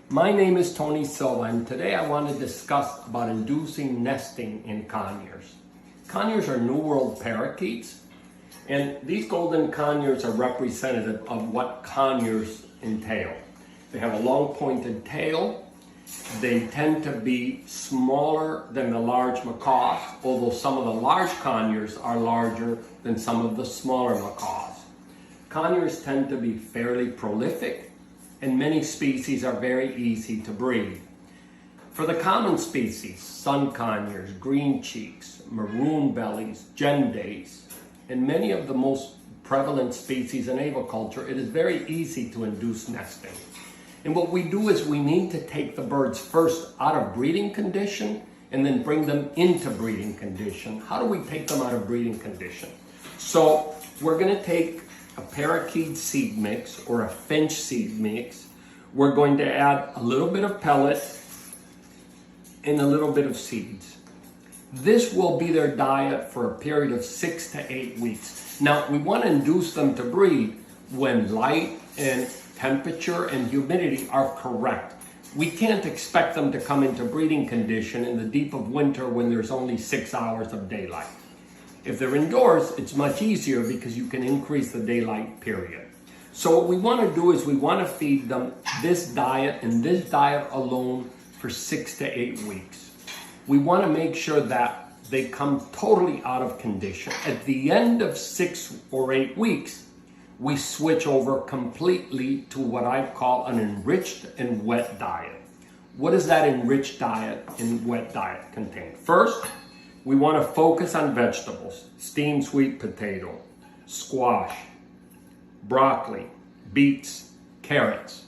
My name is Tony Silva, and today I want to discuss about inducing nesting in conures. Conures are New World parakeets, and these golden conures are representative of what conures entail. They have a long pointed tail. They tend to be smaller than the large macaws, although some of the large conures are larger than some of the smaller macaws. Conures tend to be fairly prolific, and many species are very easy to breed. For the common species, sun conures, green cheeks, maroon bellies, gendays, and many of the most prevalent species in aviculture, it is very easy to induce nesting. And what we do is we need to take the birds first out of breeding condition and then bring them into breeding condition. How do we take them out of breeding condition? So we're going to take a parakeet seed mix or a finch seed mix. We're going to add a little bit of pellet and a little bit of seeds. This will be their diet for a period of 6 to 8 weeks. Now, we want to induce them to breed when light and temperature and humidity are correct. We can't expect them to come into breeding condition in the deep of winter when there's only 6 hours of daylight. If they're indoors, it's much easier because you can increase the daylight period. So what we want to do is we want to feed them this diet and this diet alone for 6 to 8 weeks. We want to make sure that they come totally out of condition. At the end of 6 or 8 weeks, we switch over completely to what I call an enriched and wet diet. What does that enriched diet and wet diet contain? First, we want to focus on vegetables: steamed sweet potato, squash, broccoli, beets, carrots.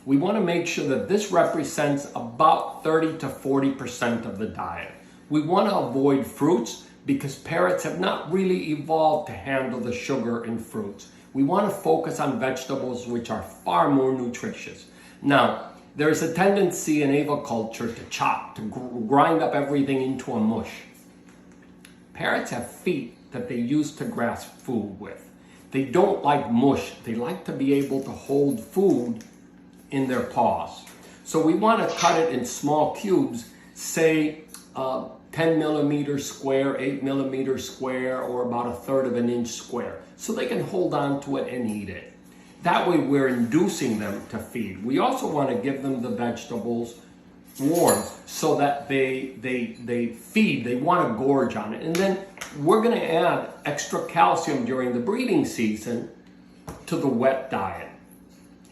We want to make sure that this represents about 30 to 40% of the diet. We want to avoid fruits because parrots have not really evolved to handle the sugar in fruits. We want to focus on vegetables, which are far more nutritious. Now, there is a tendency in aviculture to chop, to grind up everything into a mush. Parrots have feet that they use to grasp food with. They don't like mush. They like to be able to hold food in their paws. So we want to cut it in small cubes, say 10 millimeters square, 8 millimeters square, or about 1/3 of an inch square, so they can hold on to it and eat it. That way we're inducing them to feed. We also want to give them the vegetables warm so that they feed, they want to gorge on it. And then we're going to add extra calcium during the breeding season to the wet diet,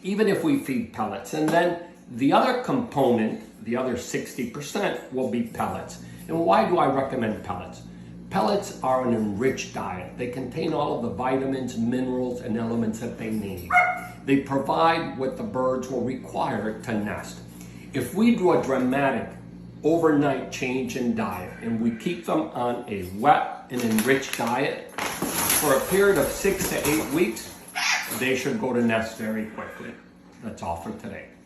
even if we feed pellets. And then the other component, the other 60%, will be pellets. And why do I recommend pellets? Pellets are an enriched diet. They contain all of the vitamins, minerals, and elements that they need. They provide what the birds will require to nest. If we do a dramatic overnight change in diet and we keep them on a wet and enriched diet for a period of 6 to 8 weeks, they should go to nest very quickly. That's all for today.